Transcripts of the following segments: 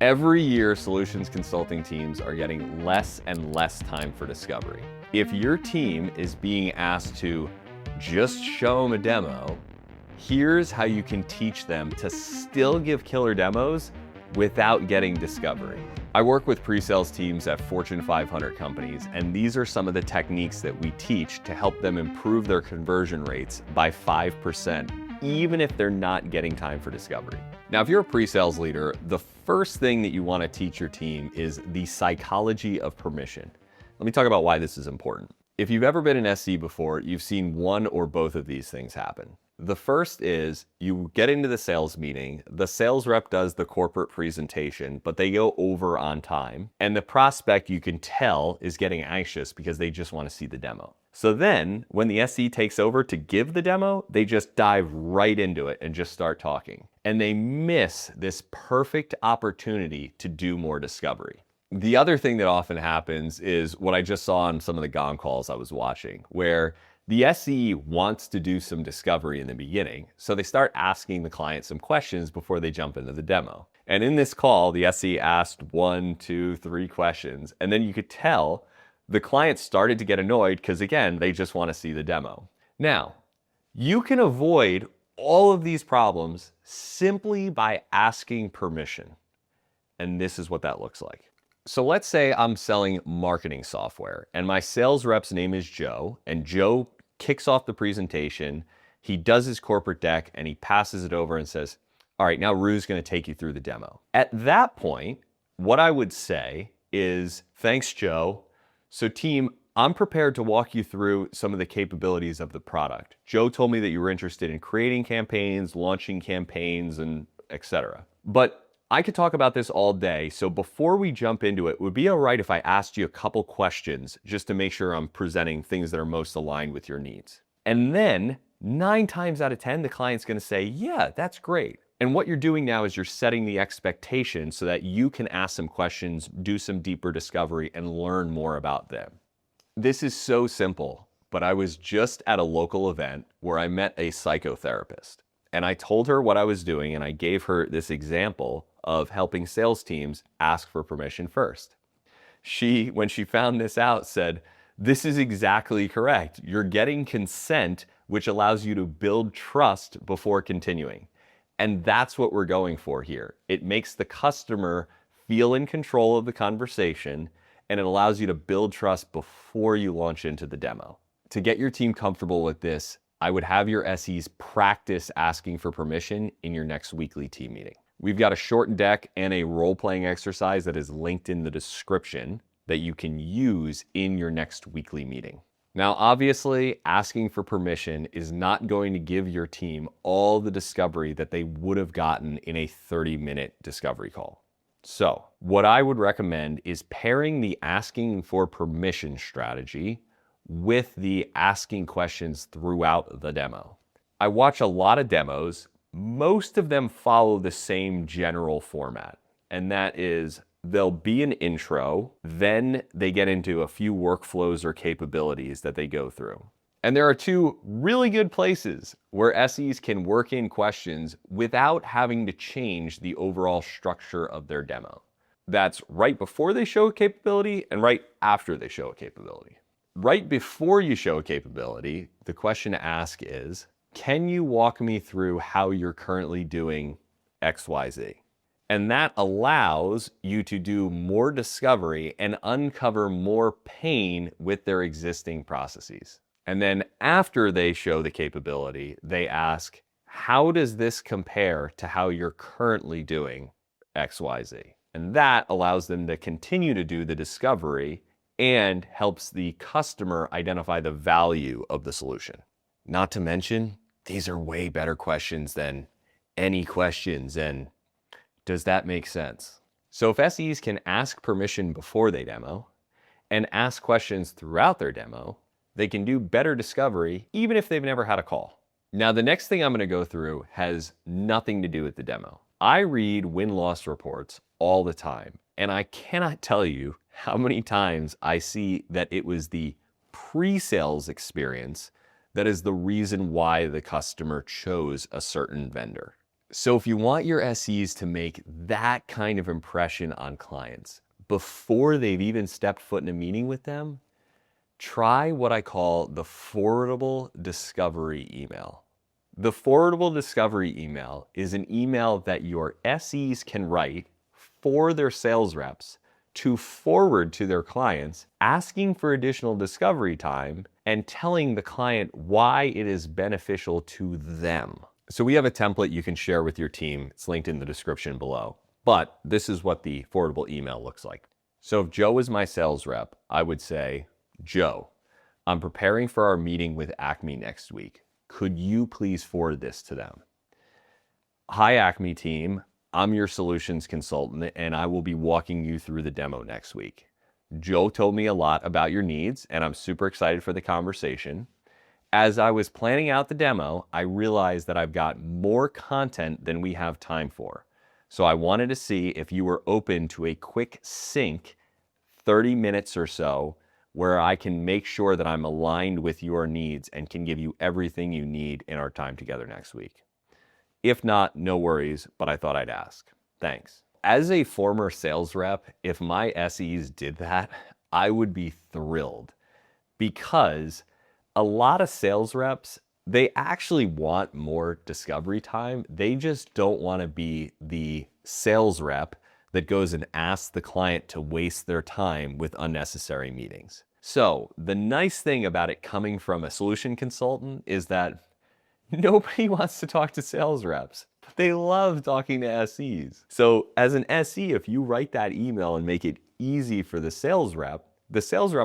Every year, solutions consulting teams are getting less and less time for discovery. If your team is being asked to just show them a demo, here's how you can teach them to still give killer demos without getting discovery. I work with pre-sales teams at Fortune 500 companies, and these are some of the techniques that we teach to help them improve their conversion rates by 5%, even if they're not getting time for discovery. Now, if you're a pre-sales leader, the first thing that you want to teach your team is the psychology of permission. Let me talk about why this is important. If you've ever been an SE before, you've seen one or both of these things happen. The first is you get into the sales meeting, the sales rep does the corporate presentation, but they go over on time, and the prospect, you can tell, is getting anxious because they just want to see the demo. So then when the SE takes over to give the demo, they just dive right into it and just start talking. And they miss this perfect opportunity to do more discovery. The other thing that often happens is what I just saw on some of the Gong calls I was watching, where the SE wants to do some discovery in the beginning, so they start asking the client some questions before they jump into the demo. And in this call, the SE asked 1, 2, 3 questions, and then you could tell the client started to get annoyed because, again, they just want to see the demo. Now, you can avoid all of these problems simply by asking permission. And this is what that looks like. So let's say I'm selling marketing software and my sales rep's name is Joe, and Joe kicks off the presentation, he does his corporate deck, and he passes it over and says, all right, now Rue's going to take you through the demo. At that point, what I would say is, thanks, Joe. So team, I'm prepared to walk you through some of the capabilities of the product. Joe told me that you were interested in creating campaigns, launching campaigns, and etc. But I could talk about this all day, so before we jump into it, would it be all right if I asked you a couple questions just to make sure I'm presenting things that are most aligned with your needs? And then 9 times out of 10, the client's gonna say, yeah, that's great. And what you're doing now is you're setting the expectation so that you can ask some questions, do some deeper discovery, and learn more about them. This is so simple, but I was just at a local event where I met a psychotherapist. And I told her what I was doing, and I gave her this example of helping sales teams ask for permission first. She, when she found this out, said, this is exactly correct. You're getting consent, which allows you to build trust before continuing. And that's what we're going for here. It makes the customer feel in control of the conversation, and it allows you to build trust before you launch into the demo. To get your team comfortable with this, I would have your SEs practice asking for permission in your next weekly team meeting. We've got a short deck and a role-playing exercise that is linked in the description that you can use in your next weekly meeting. Now, obviously, asking for permission is not going to give your team all the discovery that they would have gotten in a 30-minute discovery call. So, what I would recommend is pairing the asking for permission strategy with the asking questions throughout the demo. I watch a lot of demos. Most of them follow the same general format, and that is there'll be an intro, then they get into a few workflows or capabilities that they go through. And there are 2 really good places where SEs can work in questions without having to change the overall structure of their demo. That's right before they show a capability and right after they show a capability. Right before you show a capability, the question to ask is, can you walk me through how you're currently doing XYZ? And that allows you to do more discovery and uncover more pain with their existing processes. And then after they show the capability, they ask, how does this compare to how you're currently doing XYZ? And that allows them to continue to do the discovery and helps the customer identify the value of the solution. Not to mention, these are way better questions than any questions, and does that make sense? So if SEs can ask permission before they demo and ask questions throughout their demo, they can do better discovery even if they've never had a call. Now, the next thing I'm going to go through has nothing to do with the demo. I read win-loss reports all the time, and I cannot tell you how many times I see that it was the pre-sales experience that is the reason why the customer chose a certain vendor. So if you want your SEs to make that kind of impression on clients before they've even stepped foot in a meeting with them, try what I call the forwardable discovery email. The forwardable discovery email is an email that your SEs can write for their sales reps to forward to their clients, asking for additional discovery time and telling the client why it is beneficial to them. So we have a template you can share with your team. It's linked in the description below. But this is what the forwardable email looks like. So if Joe is my sales rep, I would say, Joe, I'm preparing for our meeting with Acme next week. Could you please forward this to them? Hi, Acme team. I'm your solutions consultant, and I will be walking you through the demo next week. Joe told me a lot about your needs, and I'm super excited for the conversation. As I was planning out the demo, I realized that I've got more content than we have time for. So I wanted to see if you were open to a quick sync, 30 minutes or so, where I can make sure that I'm aligned with your needs and can give you everything you need in our time together next week. If not, no worries, but I thought I'd ask. Thanks. As a former sales rep, if my SEs did that, I would be thrilled, because a lot of sales reps, they actually want more discovery time. They just don't want to be the sales rep that goes and asks the client to waste their time with unnecessary meetings. So the nice thing about it coming from a solution consultant is that nobody wants to talk to sales reps, but they love talking to SEs. So as an SE, if you write that email and make it easy for the sales rep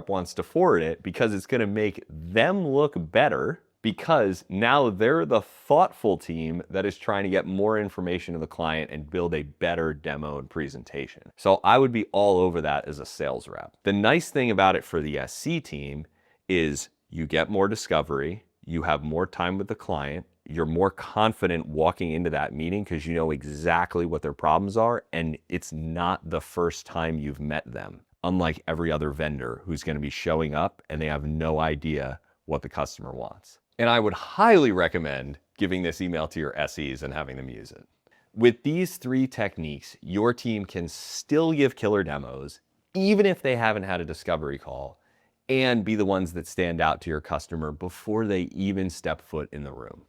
wants to forward it because it's going to make them look better, because now they're the thoughtful team that is trying to get more information to the client and build a better demo and presentation. So I would be all over that as a sales rep. The nice thing about it for the SC team is you get more discovery, you have more time with the client, you're more confident walking into that meeting because you know exactly what their problems are, and it's not the first time you've met them, unlike every other vendor who's going to be showing up and they have no idea what the customer wants. And I would highly recommend giving this email to your SEs and having them use it. With these 3 techniques, your team can still give killer demos, even if they haven't had a discovery call, and be the ones that stand out to your customer before they even step foot in the room.